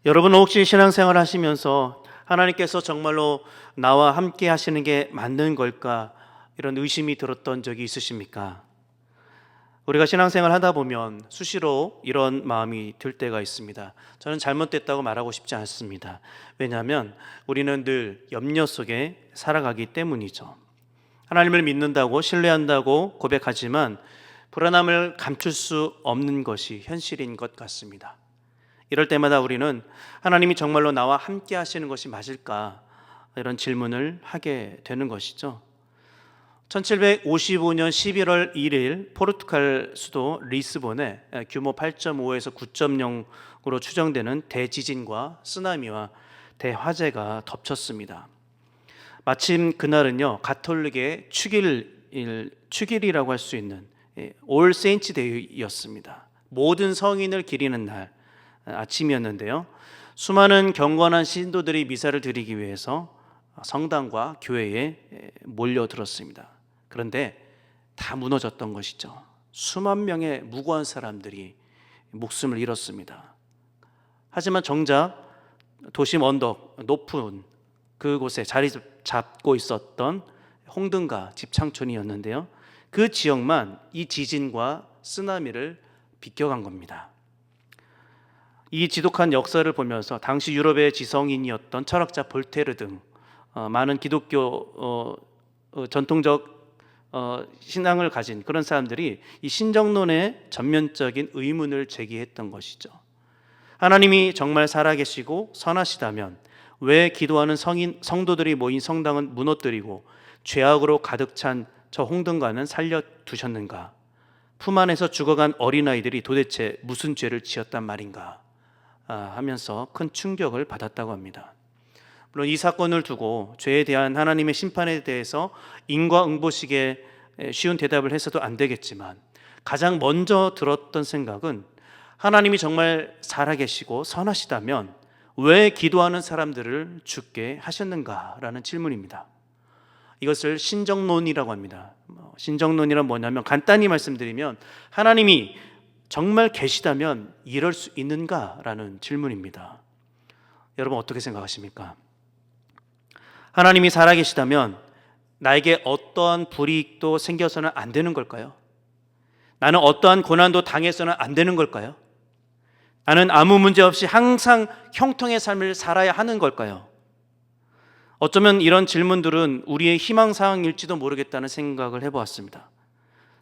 여러분 혹시 신앙생활 하시면서 하나님께서 정말로 나와 함께 하시는 게 맞는 걸까? 이런 의심이 들었던 적이 있으십니까? 우리가 신앙생활 하다 보면 수시로 이런 마음이 들 때가 있습니다. 저는 잘못됐다고 말하고 싶지 않습니다. 왜냐하면 우리는 늘 염려 속에 살아가기 때문이죠. 하나님을 믿는다고 신뢰한다고 고백하지만 불안함을 감출 수 없는 것이 현실인 것 같습니다. 이럴 때마다 우리는 하나님이 정말로 나와 함께 하시는 것이 맞을까? 이런 질문을 하게 되는 것이죠. 1755년 11월 1일 포르투갈 수도 리스본에 규모 8.5에서 9.0으로 추정되는 대지진과 쓰나미와 대화재가 덮쳤습니다. 마침 그날은요, 가톨릭의 축일이라고 할 수 있는 올 세인츠 데이였습니다. 모든 성인을 기리는 날 아침이었는데요. 수많은 경건한 신도들이 미사를 드리기 위해서 성당과 교회에 몰려들었습니다. 그런데 다 무너졌던 것이죠. 수만 명의 무고한 사람들이 목숨을 잃었습니다. 하지만 정작 도심 언덕 높은 그곳에 자리 잡고 있었던 홍등가 집창촌이었는데요. 그 지역만 이 지진과 쓰나미를 비껴간 겁니다. 이 지독한 역사를 보면서 당시 유럽의 지성인이었던 철학자 볼테르 등 많은 기독교 전통적 신앙을 가진 그런 사람들이 이 신정론에 전면적인 의문을 제기했던 것이죠. 하나님이 정말 살아계시고 선하시다면 왜 기도하는 성도들이 모인 성당은 무너뜨리고 죄악으로 가득 찬 저 홍등가는 살려두셨는가? 품 안에서 죽어간 어린아이들이 도대체 무슨 죄를 지었단 말인가? 하면서 큰 충격을 받았다고 합니다. 물론 이 사건을 두고 죄에 대한 하나님의 심판에 대해서 인과응보식의 쉬운 대답을 해서도 안 되겠지만 가장 먼저 들었던 생각은 하나님이 정말 살아계시고 선하시다면 왜 기도하는 사람들을 죽게 하셨는가라는 질문입니다. 이것을 신정론이라고 합니다. 신정론이란 뭐냐면 간단히 말씀드리면 하나님이 정말 계시다면 이럴 수 있는가라는 질문입니다. 여러분 어떻게 생각하십니까? 하나님이 살아계시다면 나에게 어떠한 불이익도 생겨서는 안 되는 걸까요? 나는 어떠한 고난도 당해서는 안 되는 걸까요? 나는 아무 문제 없이 항상 형통의 삶을 살아야 하는 걸까요? 어쩌면 이런 질문들은 우리의 희망사항일지도 모르겠다는 생각을 해보았습니다.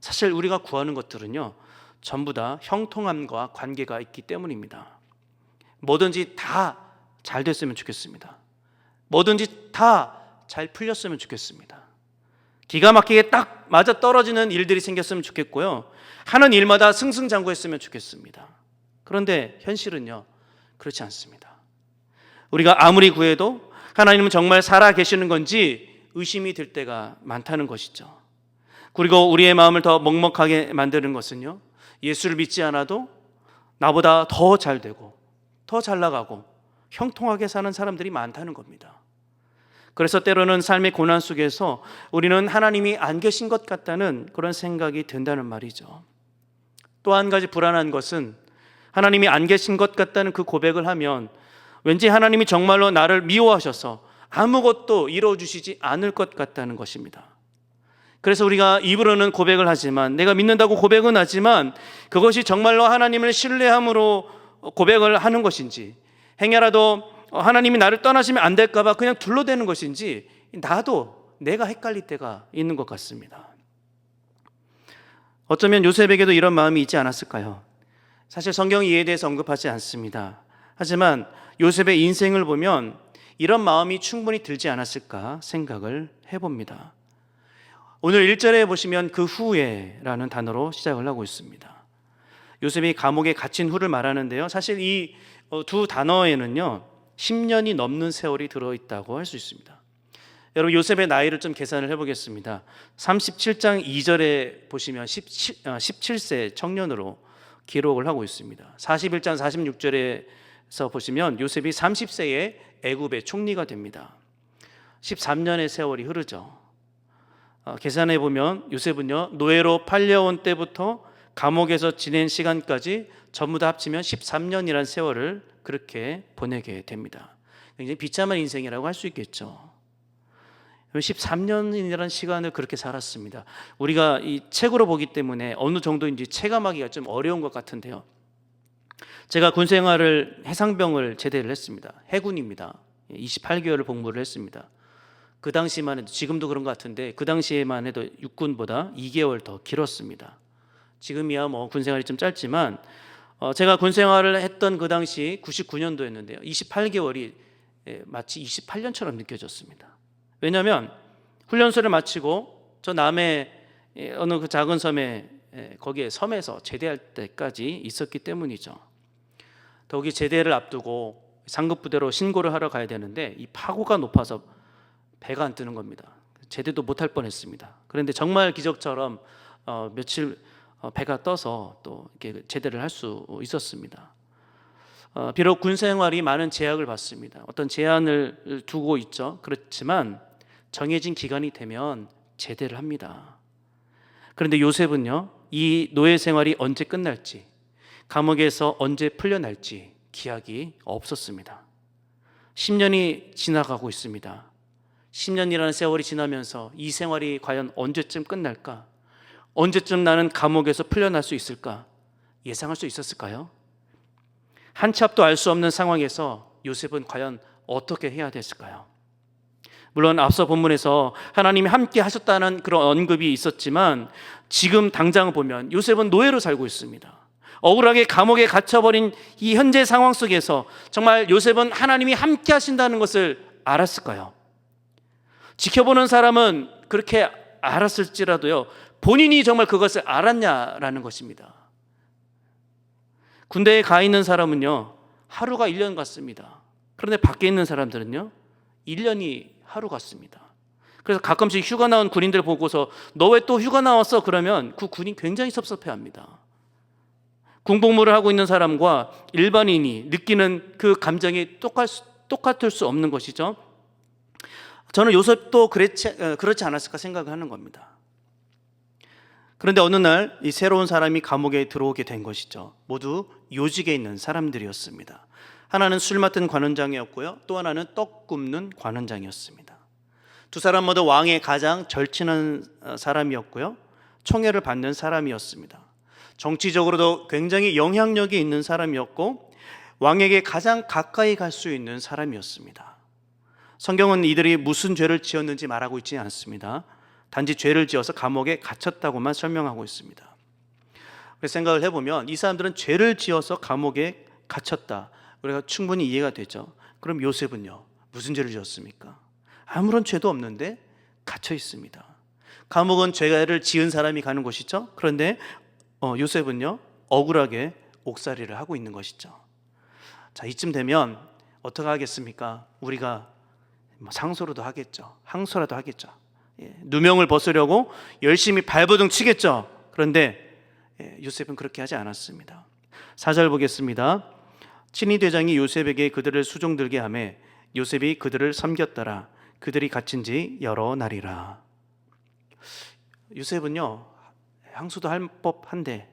사실 우리가 구하는 것들은요, 전부 다 형통함과 관계가 있기 때문입니다. 뭐든지 다 잘 됐으면 좋겠습니다. 뭐든지 다 잘 풀렸으면 좋겠습니다. 기가 막히게 딱 맞아 떨어지는 일들이 생겼으면 좋겠고요. 하는 일마다 승승장구했으면 좋겠습니다. 그런데 현실은요, 그렇지 않습니다. 우리가 아무리 구해도 하나님은 정말 살아 계시는 건지 의심이 들 때가 많다는 것이죠. 그리고 우리의 마음을 더 먹먹하게 만드는 것은요, 예수를 믿지 않아도 나보다 더 잘 되고 더 잘 나가고 형통하게 사는 사람들이 많다는 겁니다. 그래서 때로는 삶의 고난 속에서 우리는 하나님이 안 계신 것 같다는 그런 생각이 든다는 말이죠. 또 한 가지 불안한 것은 하나님이 안 계신 것 같다는 그 고백을 하면 왠지 하나님이 정말로 나를 미워하셔서 아무것도 이루어주시지 않을 것 같다는 것입니다. 그래서 우리가 입으로는 고백을 하지만, 내가 믿는다고 고백은 하지만 그것이 정말로 하나님을 신뢰함으로 고백을 하는 것인지, 행여라도 하나님이 나를 떠나시면 안 될까 봐 그냥 둘러대는 것인지 나도 내가 헷갈릴 때가 있는 것 같습니다. 어쩌면 요셉에게도 이런 마음이 있지 않았을까요? 사실 성경이 이에 대해서 언급하지 않습니다. 하지만 요셉의 인생을 보면 이런 마음이 충분히 들지 않았을까 생각을 해봅니다. 오늘 1절에 보시면 그 후에라는 단어로 시작을 하고 있습니다. 요셉이 감옥에 갇힌 후를 말하는데요, 사실 이 두 단어에는요 10년이 넘는 세월이 들어있다고 할 수 있습니다. 여러분 요셉의 나이를 좀 계산을 해보겠습니다. 37장 2절에 보시면 17세 청년으로 기록을 하고 있습니다. 41장 46절에서 보시면 요셉이 30세에 애굽의 총리가 됩니다. 13년의 세월이 흐르죠. 계산해 보면 요셉은요, 노예로 팔려온 때부터 감옥에서 지낸 시간까지 전부 다 합치면 13년이라는 세월을 그렇게 보내게 됩니다. 굉장히 비참한 인생이라고 할 수 있겠죠. 13년이라는 시간을 그렇게 살았습니다. 우리가 이 책으로 보기 때문에 어느 정도인지 체감하기가 좀 어려운 것 같은데요. 제가 군 생활을 해상병을 제대를 했습니다. 해군입니다. 28개월을 복무를 했습니다. 그 당시만 해도, 지금도 그런 것 같은데 그 당시에만 해도 육군보다 2개월 더 길었습니다. 지금이야 뭐 군 생활이 좀 짧지만 제가 군 생활을 했던 그 당시 99년도였는데요. 28개월이 마치 28년처럼 느껴졌습니다. 왜냐하면 훈련소를 마치고 저 남해 어느 그 작은 섬에, 거기에 섬에서 제대할 때까지 있었기 때문이죠. 더욱이 제대를 앞두고 상급부대로 신고를 하러 가야 되는데 이 파고가 높아서 배가 안 뜨는 겁니다. 제대도 못할 뻔했습니다. 그런데 정말 기적처럼 며칠 배가 떠서 또 이렇게 제대를 할 수 있었습니다. 비록 군 생활이 많은 제약을 받습니다. 어떤 제한을 두고 있죠. 그렇지만 정해진 기간이 되면 제대를 합니다. 그런데 요셉은요, 이 노예 생활이 언제 끝날지, 감옥에서 언제 풀려날지 기약이 없었습니다. 10년이 지나가고 있습니다. 10년이라는 세월이 지나면서 이 생활이 과연 언제쯤 끝날까? 언제쯤 나는 감옥에서 풀려날 수 있을까? 예상할 수 있었을까요? 한 치 앞도 알 수 없는 상황에서 요셉은 과연 어떻게 해야 됐을까요? 물론 앞서 본문에서 하나님이 함께 하셨다는 그런 언급이 있었지만 지금 당장 보면 요셉은 노예로 살고 있습니다. 억울하게 감옥에 갇혀버린 이 현재 상황 속에서 정말 요셉은 하나님이 함께 하신다는 것을 알았을까요? 지켜보는 사람은 그렇게 알았을지라도요, 본인이 정말 그것을 알았냐라는 것입니다. 군대에 가 있는 사람은요, 하루가 1년 같습니다. 그런데 밖에 있는 사람들은요, 1년이 하루 같습니다. 그래서 가끔씩 휴가 나온 군인들 보고서 너 왜 또 휴가 나왔어? 그러면 그 군인 굉장히 섭섭해합니다. 군복무를 하고 있는 사람과 일반인이 느끼는 그 감정이 똑같을 수 없는 것이죠. 저는 요셉도 그렇지 않았을까 생각을 하는 겁니다. 그런데 어느 날 이 새로운 사람이 감옥에 들어오게 된 것이죠. 모두 요직에 있는 사람들이었습니다. 하나는 술 맡은 관원장이었고요, 또 하나는 떡 굽는 관원장이었습니다. 두 사람 모두 왕의 가장 절친한 사람이었고요, 총애를 받는 사람이었습니다. 정치적으로도 굉장히 영향력이 있는 사람이었고 왕에게 가장 가까이 갈 수 있는 사람이었습니다. 성경은 이들이 무슨 죄를 지었는지 말하고 있지 않습니다. 단지 죄를 지어서 감옥에 갇혔다고만 설명하고 있습니다. 그래서 생각을 해보면 이 사람들은 죄를 지어서 감옥에 갇혔다, 우리가 충분히 이해가 되죠. 그럼 요셉은요, 무슨 죄를 지었습니까? 아무런 죄도 없는데 갇혀 있습니다. 감옥은 죄를 지은 사람이 가는 곳이죠. 그런데 요셉은요, 억울하게 옥살이를 하고 있는 것이죠. 자, 이쯤 되면 어떻게 하겠습니까? 우리가 상소라도 하겠죠. 항소라도 하겠죠. 누명을 벗으려고 열심히 발버둥 치겠죠. 그런데 요셉은 그렇게 하지 않았습니다. 4절 보겠습니다. 친위 대장이 요셉에게 그들을 수종들게 하며 요셉이 그들을 섬겼더라. 그들이 갇힌 지 여러 날이라. 요셉은요, 항소도 할 법한데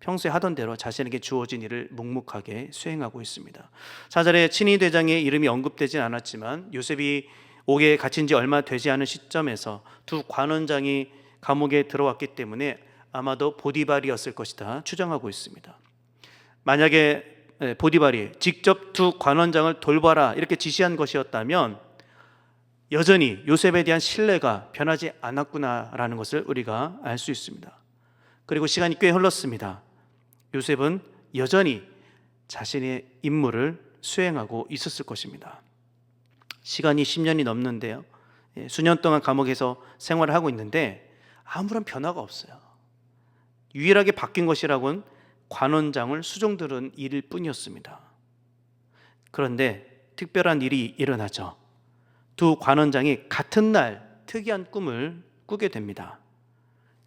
평소에 하던 대로 자신에게 주어진 일을 묵묵하게 수행하고 있습니다. 4절에 친위 대장의 이름이 언급되진 않았지만 요셉이 옥에 갇힌 지 얼마 되지 않은 시점에서 두 관원장이 감옥에 들어왔기 때문에 아마도 보디발이었을 것이다 추정하고 있습니다. 만약에 보디발이 직접 두 관원장을 돌봐라 이렇게 지시한 것이었다면 여전히 요셉에 대한 신뢰가 변하지 않았구나라는 것을 우리가 알 수 있습니다. 그리고 시간이 꽤 흘렀습니다. 요셉은 여전히 자신의 임무를 수행하고 있었을 것입니다. 시간이 10년이 넘는데요, 수년 동안 감옥에서 생활을 하고 있는데 아무런 변화가 없어요. 유일하게 바뀐 것이라고는 관원장을 수종들은 일일 뿐이었습니다. 그런데 특별한 일이 일어나죠. 두 관원장이 같은 날 특이한 꿈을 꾸게 됩니다.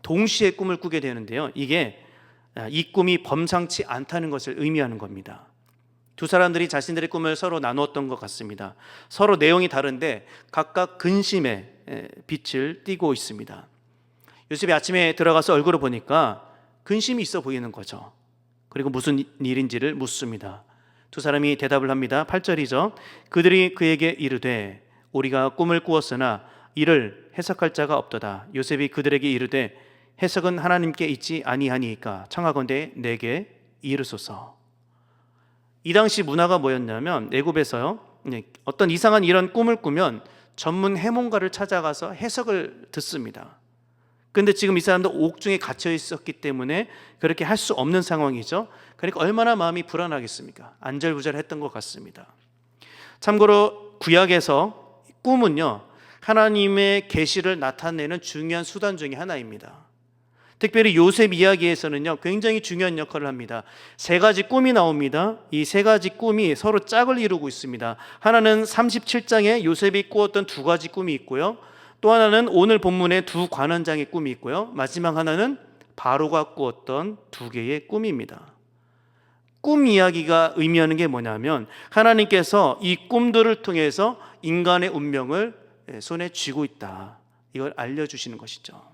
동시에 꿈을 꾸게 되는데요, 이 꿈이 범상치 않다는 것을 의미하는 겁니다. 두 사람들이 자신들의 꿈을 서로 나누었던 것 같습니다. 서로 내용이 다른데 각각 근심의 빛을 띠고 있습니다. 요셉이 아침에 들어가서 얼굴을 보니까 근심이 있어 보이는 거죠. 그리고 무슨 일인지를 묻습니다. 두 사람이 대답을 합니다. 8절이죠. 그들이 그에게 이르되 우리가 꿈을 꾸었으나 이를 해석할 자가 없도다. 요셉이 그들에게 이르되 해석은 하나님께 있지 아니하니까 청하건대 내게 이르소서. 이 당시 문화가 뭐였냐면 애굽에서요, 어떤 이상한 이런 꿈을 꾸면 전문 해몽가를 찾아가서 해석을 듣습니다. 근데 지금 이 사람도 옥중에 갇혀 있었기 때문에 그렇게 할 수 없는 상황이죠. 그러니까 얼마나 마음이 불안하겠습니까? 안절부절했던 것 같습니다. 참고로 구약에서 꿈은요, 하나님의 계시를 나타내는 중요한 수단 중에 하나입니다. 특별히 요셉 이야기에서는요, 굉장히 중요한 역할을 합니다. 세 가지 꿈이 나옵니다. 이 세 가지 꿈이 서로 짝을 이루고 있습니다. 하나는 37장에 요셉이 꾸었던 두 가지 꿈이 있고요, 또 하나는 오늘 본문의 두 관원장의 꿈이 있고요, 마지막 하나는 바로가 꾸었던 두 개의 꿈입니다. 꿈 이야기가 의미하는 게 뭐냐면 하나님께서 이 꿈들을 통해서 인간의 운명을 손에 쥐고 있다, 이걸 알려주시는 것이죠.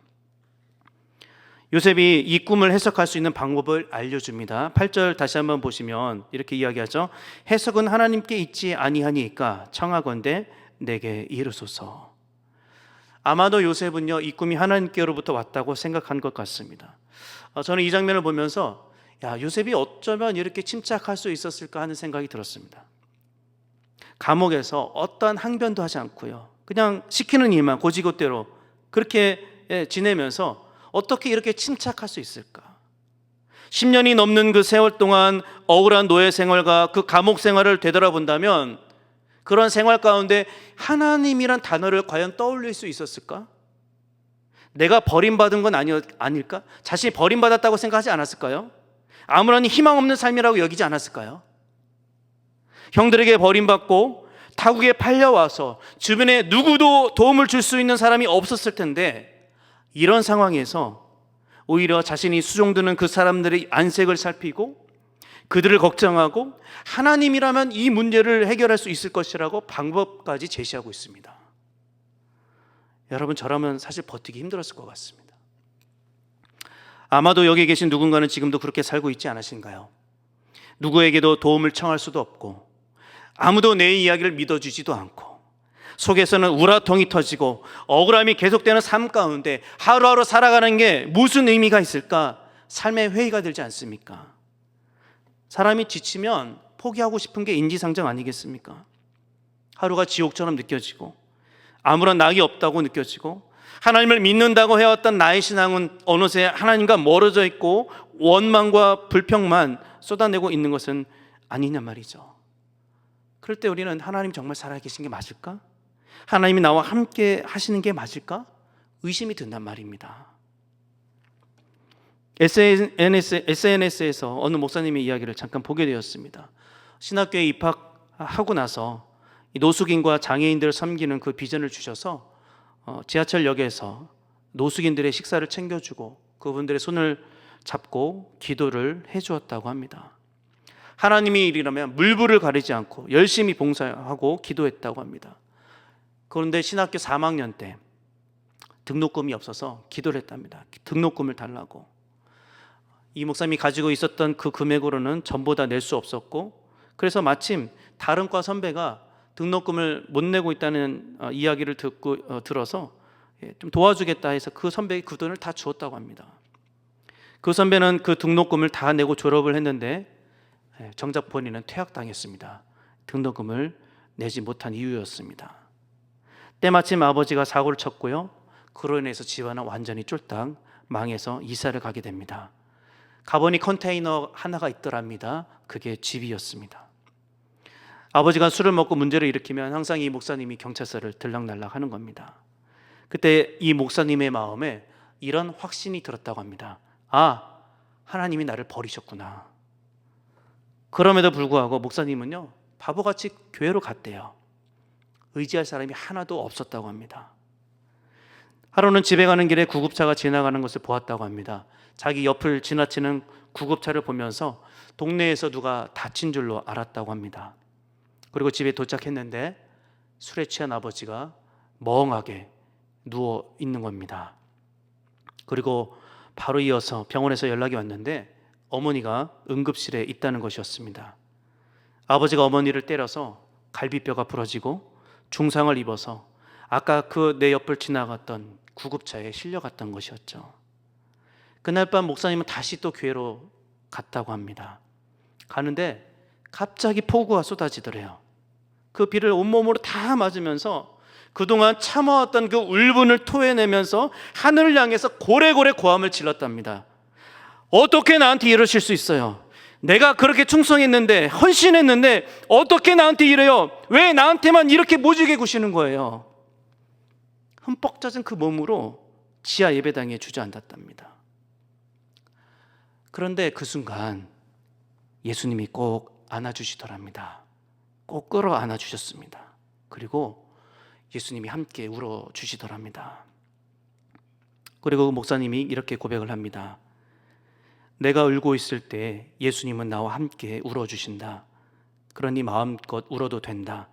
요셉이 이 꿈을 해석할 수 있는 방법을 알려줍니다. 8절 다시 한번 보시면 이렇게 이야기하죠. 해석은 하나님께 있지 아니하니까 청하건대 내게 이르소서. 아마도 요셉은요, 이 꿈이 하나님께로부터 왔다고 생각한 것 같습니다. 저는 이 장면을 보면서 요셉이 어쩌면 이렇게 침착할 수 있었을까 하는 생각이 들었습니다. 감옥에서 어떠한 항변도 하지 않고요, 그냥 시키는 일만 고지고대로 그렇게 지내면서 어떻게 이렇게 침착할 수 있을까? 10년이 넘는 그 세월 동안 억울한 노예 생활과 그 감옥 생활을 되돌아본다면 그런 생활 가운데 하나님이란 단어를 과연 떠올릴 수 있었을까? 내가 버림받은 건 아닐까? 자신이 버림받았다고 생각하지 않았을까요? 아무런 희망 없는 삶이라고 여기지 않았을까요? 형들에게 버림받고 타국에 팔려와서 주변에 누구도 도움을 줄 수 있는 사람이 없었을 텐데, 이런 상황에서 오히려 자신이 수종드는 그 사람들의 안색을 살피고 그들을 걱정하고 하나님이라면 이 문제를 해결할 수 있을 것이라고 방법까지 제시하고 있습니다. 여러분, 저라면 사실 버티기 힘들었을 것 같습니다. 아마도 여기 계신 누군가는 지금도 그렇게 살고 있지 않으신가요? 누구에게도 도움을 청할 수도 없고 아무도 내 이야기를 믿어주지도 않고 속에서는 우라통이 터지고 억울함이 계속되는 삶 가운데 하루하루 살아가는 게 무슨 의미가 있을까? 삶의 회의가 들지 않습니까? 사람이 지치면 포기하고 싶은 게 인지상정 아니겠습니까? 하루가 지옥처럼 느껴지고 아무런 낙이 없다고 느껴지고 하나님을 믿는다고 해왔던 나의 신앙은 어느새 하나님과 멀어져 있고 원망과 불평만 쏟아내고 있는 것은 아니냐 말이죠. 그럴 때 우리는 하나님 정말 살아계신 게 맞을까? 하나님이 나와 함께 하시는 게 맞을까? 의심이 든단 말입니다. SNS에서 어느 목사님의 이야기를 잠깐 보게 되었습니다. 신학교에 입학하고 나서 노숙인과 장애인들을 섬기는 그 비전을 주셔서 지하철역에서 노숙인들의 식사를 챙겨주고 그분들의 손을 잡고 기도를 해주었다고 합니다. 하나님의 일이라면 물불을 가리지 않고 열심히 봉사하고 기도했다고 합니다. 그런데 신학교 3학년 때 등록금이 없어서 기도를 했답니다. 등록금을 달라고. 이 목사님이 가지고 있었던 그 금액으로는 전부 다 낼 수 없었고, 그래서 마침 다른 과 선배가 등록금을 못 내고 있다는 이야기를 들어서 좀 도와주겠다 해서 그 선배의 그 돈을 다 주었다고 합니다. 그 선배는 그 등록금을 다 내고 졸업을 했는데 정작 본인은 퇴학당했습니다. 등록금을 내지 못한 이유였습니다. 때마침 아버지가 사고를 쳤고요, 그로 인해서 집안은 완전히 쫄딱 망해서 이사를 가게 됩니다. 가보니 컨테이너 하나가 있더랍니다. 그게 집이었습니다. 아버지가 술을 먹고 문제를 일으키면 항상 이 목사님이 경찰서를 들락날락 하는 겁니다. 그때 이 목사님의 마음에 이런 확신이 들었다고 합니다. 아, 하나님이 나를 버리셨구나. 그럼에도 불구하고 목사님은요, 바보같이 교회로 갔대요. 의지할 사람이 하나도 없었다고 합니다. 하루는 집에 가는 길에 구급차가 지나가는 것을 보았다고 합니다. 자기 옆을 지나치는 구급차를 보면서 동네에서 누가 다친 줄로 알았다고 합니다. 그리고 집에 도착했는데 술에 취한 아버지가 멍하게 누워 있는 겁니다. 그리고 바로 이어서 병원에서 연락이 왔는데 어머니가 응급실에 있다는 것이었습니다. 아버지가 어머니를 때려서 갈비뼈가 부러지고 중상을 입어서 아까 그 내 옆을 지나갔던 구급차에 실려갔던 것이었죠. 그날 밤 목사님은 다시 또 교회로 갔다고 합니다. 가는데 갑자기 폭우가 쏟아지더래요. 그 비를 온몸으로 다 맞으면서 그동안 참아왔던 그 울분을 토해내면서 하늘을 향해서 고래고래 고함을 질렀답니다. 어떻게 나한테 이러실 수 있어요? 내가 그렇게 충성했는데, 헌신했는데 어떻게 나한테 이래요? 왜 나한테만 이렇게 모지게 구시는 거예요? 흠뻑 젖은 그 몸으로 지하 예배당에 주저앉았답니다. 그런데 그 순간 예수님이 꼭 안아주시더랍니다. 꼭 끌어 안아주셨습니다. 그리고 예수님이 함께 울어주시더랍니다. 그리고 목사님이 이렇게 고백을 합니다. 내가 울고 있을 때 예수님은 나와 함께 울어주신다. 그러니 마음껏 울어도 된다.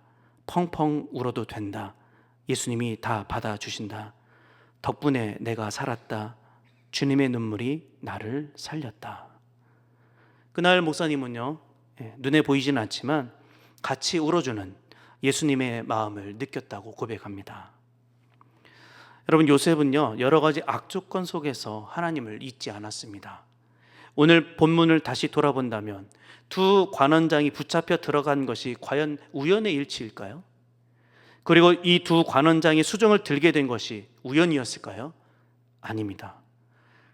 펑펑 울어도 된다. 예수님이 다 받아주신다. 덕분에 내가 살았다. 주님의 눈물이 나를 살렸다. 그날 목사님은요, 눈에 보이지는 않지만 같이 울어주는 예수님의 마음을 느꼈다고 고백합니다. 여러분, 요셉은요, 여러 가지 악조건 속에서 하나님을 잊지 않았습니다. 오늘 본문을 다시 돌아본다면 두 관원장이 붙잡혀 들어간 것이 과연 우연의 일치일까요? 그리고 이 두 관원장이 수종을 들게 된 것이 우연이었을까요? 아닙니다.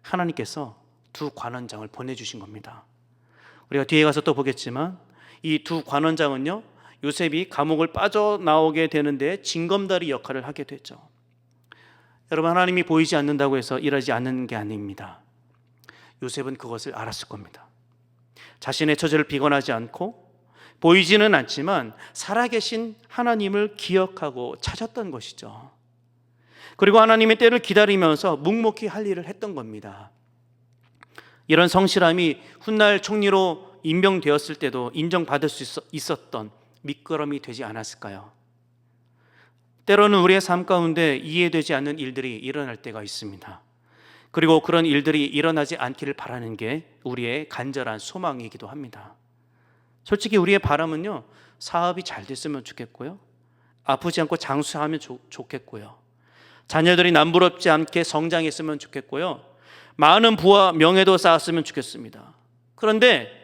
하나님께서 두 관원장을 보내주신 겁니다. 우리가 뒤에 가서 또 보겠지만 이 두 관원장은요, 요셉이 감옥을 빠져나오게 되는데 징검다리 역할을 하게 되죠. 여러분, 하나님이 보이지 않는다고 해서 일하지 않는 게 아닙니다. 요셉은 그것을 알았을 겁니다. 자신의 처지를 비관하지 않고 보이지는 않지만 살아계신 하나님을 기억하고 찾았던 것이죠. 그리고 하나님의 때를 기다리면서 묵묵히 할 일을 했던 겁니다. 이런 성실함이 훗날 총리로 임명되었을 때도 인정받을 수 있었던 밑거름이 되지 않았을까요? 때로는 우리의 삶 가운데 이해되지 않는 일들이 일어날 때가 있습니다. 그리고 그런 일들이 일어나지 않기를 바라는 게 우리의 간절한 소망이기도 합니다. 솔직히 우리의 바람은요, 사업이 잘 됐으면 좋겠고요, 아프지 않고 장수하면 좋겠고요, 자녀들이 남부럽지 않게 성장했으면 좋겠고요, 많은 부와 명예도 쌓았으면 좋겠습니다. 그런데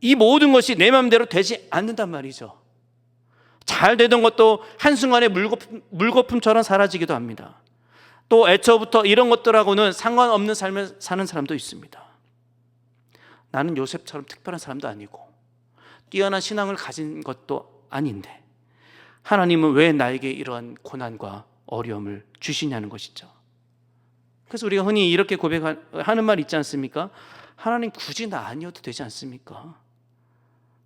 이 모든 것이 내 마음대로 되지 않는단 말이죠. 잘 되던 것도 한순간에 물거품처럼 사라지기도 합니다. 또 애초부터 이런 것들하고는 상관없는 삶을 사는 사람도 있습니다. 나는 요셉처럼 특별한 사람도 아니고 뛰어난 신앙을 가진 것도 아닌데 하나님은 왜 나에게 이러한 고난과 어려움을 주시냐는 것이죠. 그래서 우리가 흔히 이렇게 고백하는 말 있지 않습니까? 하나님, 굳이 나 아니어도 되지 않습니까?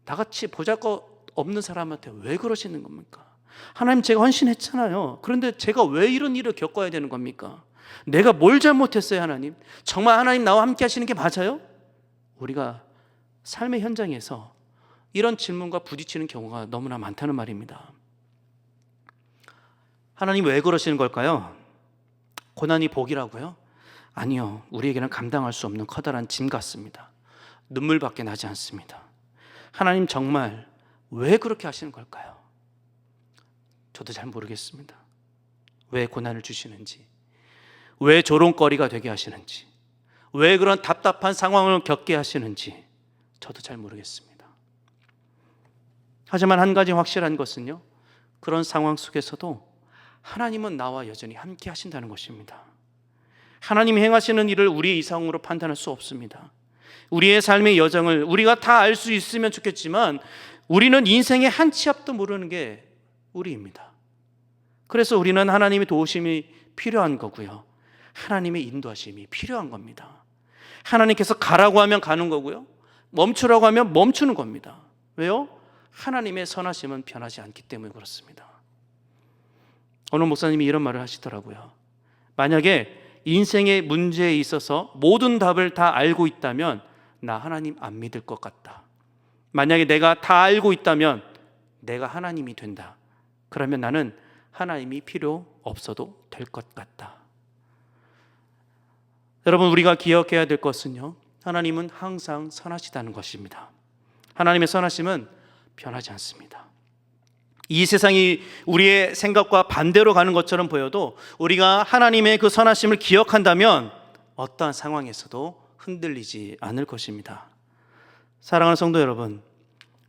나같이 보잘것없는 사람한테 왜 그러시는 겁니까? 하나님, 제가 헌신했잖아요. 그런데 제가 왜 이런 일을 겪어야 되는 겁니까? 내가 뭘 잘못했어요, 하나님? 정말 하나님 나와 함께 하시는 게 맞아요? 우리가 삶의 현장에서 이런 질문과 부딪히는 경우가 너무나 많다는 말입니다. 하나님, 왜 그러시는 걸까요? 고난이 복이라고요? 아니요, 우리에게는 감당할 수 없는 커다란 짐 같습니다. 눈물밖에 나지 않습니다. 하나님, 정말 왜 그렇게 하시는 걸까요? 저도 잘 모르겠습니다. 왜 고난을 주시는지, 왜 조롱거리가 되게 하시는지, 왜 그런 답답한 상황을 겪게 하시는지 저도 잘 모르겠습니다. 하지만 한 가지 확실한 것은요, 그런 상황 속에서도 하나님은 나와 여전히 함께 하신다는 것입니다. 하나님이 행하시는 일을 우리의 이상으로 판단할 수 없습니다. 우리의 삶의 여정을 우리가 다 알 수 있으면 좋겠지만 우리는 인생의 한 치 앞도 모르는 게 우리입니다. 그래서 우리는 하나님의 도우심이 필요한 거고요, 하나님의 인도하심이 필요한 겁니다. 하나님께서 가라고 하면 가는 거고요, 멈추라고 하면 멈추는 겁니다. 왜요? 하나님의 선하심은 변하지 않기 때문에 그렇습니다. 오늘 목사님이 이런 말을 하시더라고요. 만약에 인생의 문제에 있어서 모든 답을 다 알고 있다면 나 하나님 안 믿을 것 같다. 만약에 내가 다 알고 있다면 내가 하나님이 된다. 그러면 나는 하나님이 필요 없어도 될 것 같다. 여러분, 우리가 기억해야 될 것은요, 하나님은 항상 선하시다는 것입니다. 하나님의 선하심은 변하지 않습니다. 이 세상이 우리의 생각과 반대로 가는 것처럼 보여도 우리가 하나님의 그 선하심을 기억한다면 어떠한 상황에서도 흔들리지 않을 것입니다. 사랑하는 성도 여러분,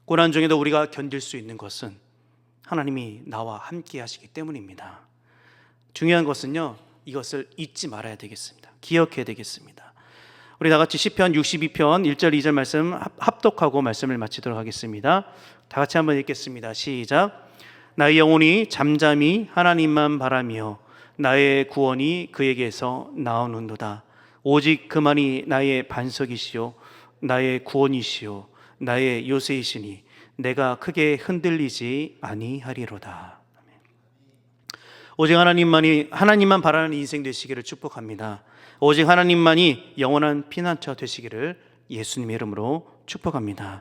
고난 중에도 우리가 견딜 수 있는 것은 하나님이 나와 함께 하시기 때문입니다. 중요한 것은요, 이것을 잊지 말아야 되겠습니다. 기억해야 되겠습니다. 우리 다 같이 시편 62편 1절 2절 말씀 합독하고 말씀을 마치도록 하겠습니다. 다 같이 한번 읽겠습니다. 시작. 나의 영혼이 잠잠히 하나님만 바라며 나의 구원이 그에게서 나오는도다. 오직 그만이 나의 반석이시요 나의 구원이시요 나의 요새이시니 내가 크게 흔들리지 아니하리로다. 오직 하나님만 바라는 인생 되시기를 축복합니다. 오직 하나님만이 영원한 피난처 되시기를 예수님의 이름으로 축복합니다.